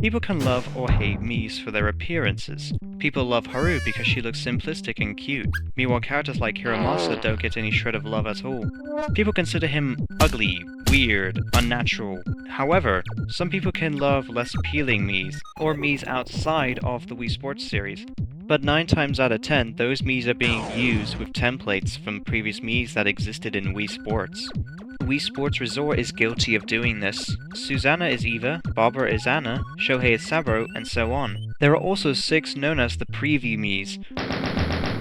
People can love or hate Miis for their appearances. People love Haru because she looks simplistic and cute. Meanwhile, characters like Hiramasa don't get any shred of love at all. People consider him ugly, weird, unnatural. However, some people can love less appealing Miis, or Miis outside of the Wii Sports series. But 9 times out of 10, those Miis are being used with templates from previous Miis that existed in Wii Sports. Wii Sports Resort is guilty of doing this. Suzanne is Eva, Barbara is Anna, Shohei is Saburo, and so on. There are also 6 known as the Preview Miis,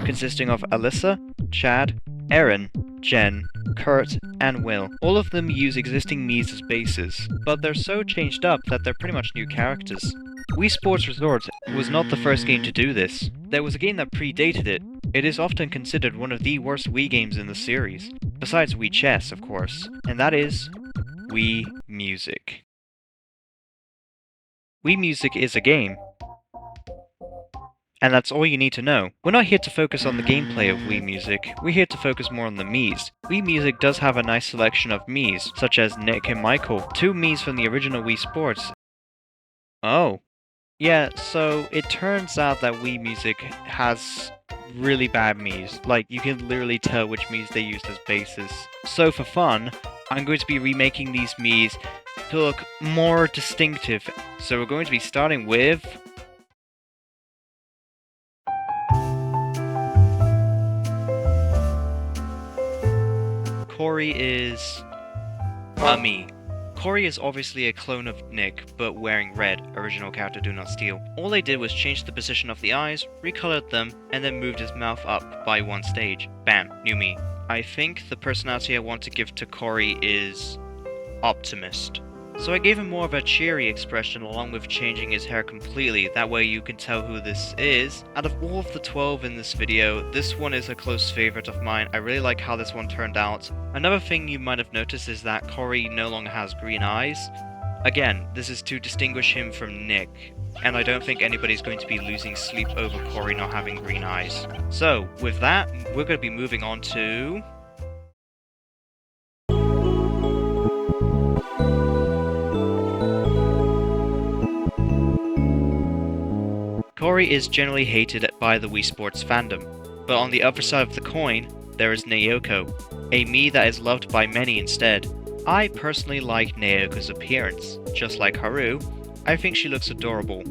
consisting of Alyssa, Chad, Aaron, Jen, Kurt, and Will. All of them use existing Miis as bases, but they're so changed up that they're pretty much new characters. Wii Sports Resort was not the first game to do this. There was a game that predated it. It is often considered one of the worst Wii games in the series, besides Wii Chess, of course, and that is Wii Music. Wii Music is a game, and that's all you need to know. We're not here to focus on the gameplay of Wii Music, we're here to focus more on the Miis. Wii Music does have a nice selection of Miis, such as Nick and Michael, 2 Miis from the original Wii Sports. Oh. Yeah, so it turns out that Wii Music has really bad Miis. Like, you can literally tell which Miis they used as bases. So for fun, I'm going to be remaking these Miis to look more distinctive. So we're going to be starting with... Cory is... a Mii. Cory is obviously a clone of Nick, but wearing red, original character Do Not Steal. All they did was change the position of the eyes, recolored them, and then moved his mouth up by 1 stage. Bam, new Mii. I think the personality I want to give to Cory is... optimist. So I gave him more of a cheery expression along with changing his hair completely, that way you can tell who this is. Out of all of the 12 in this video, this one is a close favorite of mine. I really like how this one turned out. Another thing you might have noticed is that Cory no longer has green eyes. Again, this is to distinguish him from Nick, and I don't think anybody's going to be losing sleep over Cory not having green eyes. So, with that, we're going to be moving on to... Cory is generally hated by the Wii Sports fandom, but on the other side of the coin, there is Naoko, a Mii that is loved by many instead. I personally like Naoko's appearance. Just like Haru, I think she looks adorable.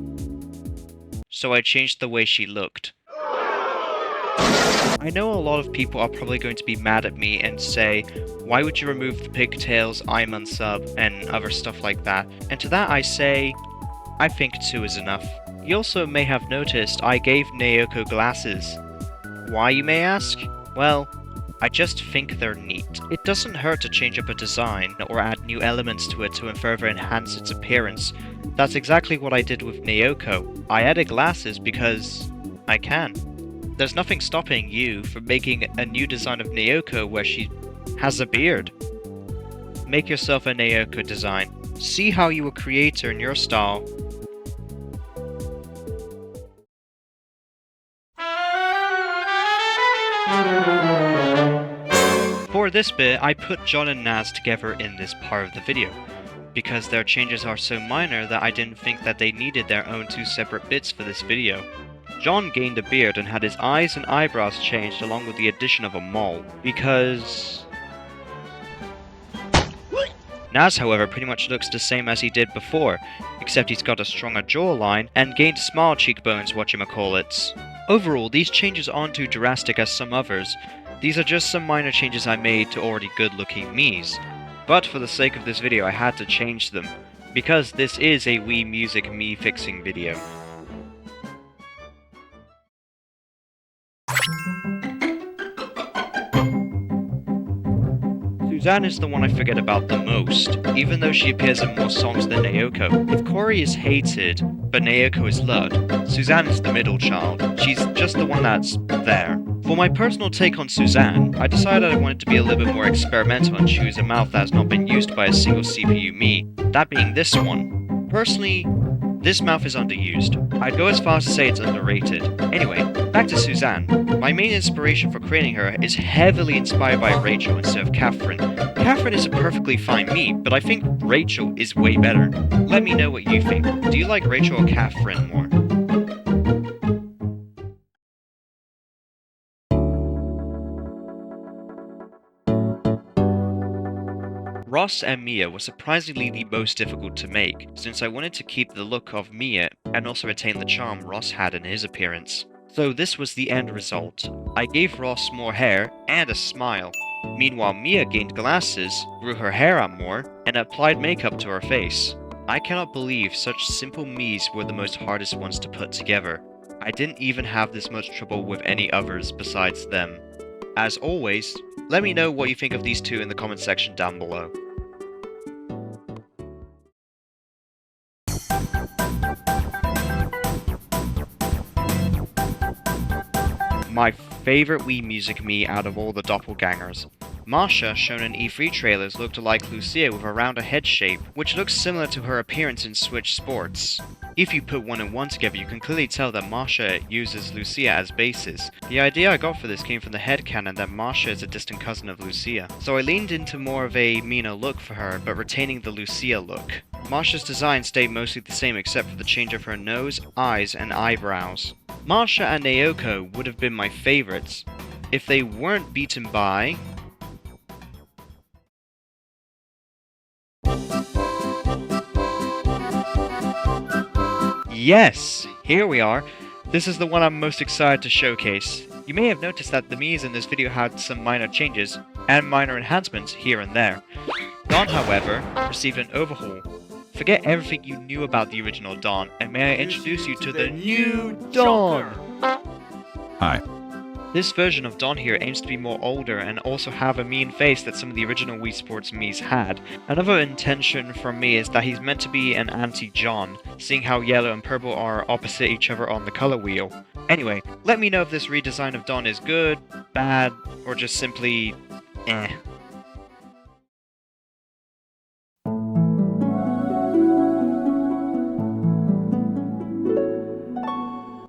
So I changed the way she looked. I know a lot of people are probably going to be mad at me and say, why would you remove the pigtails, I'm unsub, and other stuff like that? And to that I say, I think 2 is enough. You also may have noticed I gave Naoko glasses. Why, you may ask? Well, I just think they're neat. It doesn't hurt to change up a design or add new elements to it to further enhance its appearance. That's exactly what I did with Naoko. I added glasses because I can. There's nothing stopping you from making a new design of Naoko where she has a beard. Make yourself a Naoko design. See how you will create her in your style. For this bit, I put John and Naz together in this part of the video, because their changes are so minor that I didn't think that they needed their own 2 separate bits for this video. John gained a beard and had his eyes and eyebrows changed along with the addition of a mole, because... Naz, however, pretty much looks the same as he did before, except he's got a stronger jawline and gained small cheekbones, whatchamacallits. Overall, these changes aren't too drastic as some others. These are just some minor changes I made to already good-looking Miis. But for the sake of this video, I had to change them, because this is a Wii Music Mii fixing video. Suzanne is the one I forget about the most, even though she appears in more songs than Naoko. If Cory is hated, but Naoko is loved, Suzanne is the middle child. She's just the one that's there. For my personal take on Suzanne, I decided I wanted to be a little bit more experimental and choose a mouth that has not been used by a single CPU Mii, that being this one. Personally, This mouth is underused. I'd go as far as to say it's underrated. Anyway, back to Suzanne. My main inspiration for creating her is heavily inspired by Rachel instead of Catherine. Catherine is a perfectly fine me, but I think Rachel is way better. Let me know what you think. Do you like Rachel or Catherine more? Ross and Mia were surprisingly the most difficult to make, since I wanted to keep the look of Mia and also retain the charm Ross had in his appearance. So this was the end result. I gave Ross more hair and a smile. Meanwhile, Mia gained glasses, grew her hair out more, and applied makeup to her face. I cannot believe such simple Miis were the most hardest ones to put together. I didn't even have this much trouble with any others besides them. As always, let me know what you think of these two in the comment section down below. My favorite Wii Music Mii out of all the doppelgangers. Marsha, shown in E3 trailers, looked like Lucia with a rounder head shape, which looks similar to her appearance in Switch Sports. If you put one and one together, you can clearly tell that Marsha uses Lucia as basis. The idea I got for this came from the headcanon that Marsha is a distant cousin of Lucia, so I leaned into more of a Mina look for her, but retaining the Lucia look. Marsha's design stayed mostly the same except for the change of her nose, eyes, and eyebrows. Marsha and Naoko would have been my favorites if they weren't beaten by... Yes! Here we are! This is the one I'm most excited to showcase. You may have noticed that the Miis in this video had some minor changes, and minor enhancements here and there. Dawn, however, received an overhaul. Forget everything you knew about the original Dawn, and may I introduce you to the new Dawn! Hi. This version of Dawn here aims to be more older and also have a mean face that some of the original Wii Sports Miis had. Another intention from me is that he's meant to be an anti-John, seeing how yellow and purple are opposite each other on the color wheel. Anyway, let me know if this redesign of Dawn is good, bad, or just simply... eh.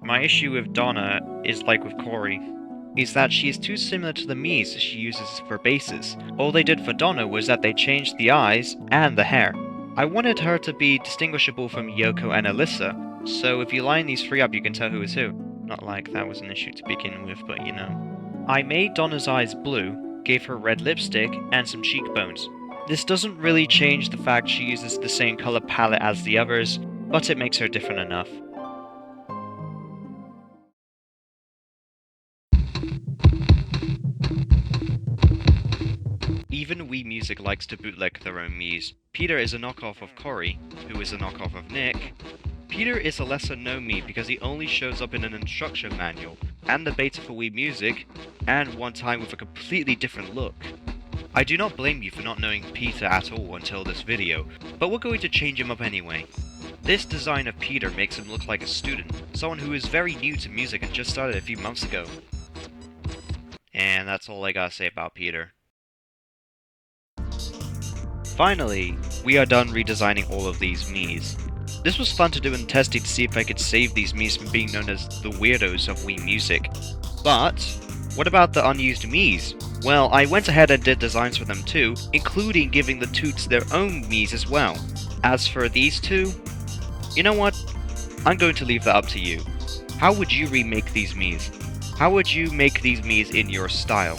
My issue with Donna is like with Cory, is that she is too similar to the Miis she uses for bases. All they did for Donna was that they changed the eyes and the hair. I wanted her to be distinguishable from Yoko and Alyssa, so if you line these three up you can tell who is who. Not like that was an issue to begin with, but you know. I made Donna's eyes blue, gave her red lipstick, and some cheekbones. This doesn't really change the fact she uses the same color palette as the others, but it makes her different enough. Even Wii Music likes to bootleg their own Miis. Peter is a knockoff of Cory, who is a knockoff of Nick. Peter is a lesser known Mii because he only shows up in an instruction manual, and the beta for Wii Music, and one time with a completely different look. I do not blame you for not knowing Peter at all until this video, but we're going to change him up anyway. This design of Peter makes him look like a student, someone who is very new to music and just started a few months ago. And that's all I gotta say about Peter. Finally, we are done redesigning all of these Miis. This was fun to do in testing to see if I could save these Miis from being known as the weirdos of Wii Music. But, what about the unused Miis? Well, I went ahead and did designs for them too, including giving the Toots their own Miis as well. As for these two, you know what? I'm going to leave that up to you. How would you remake these Miis? How would you make these Miis in your style?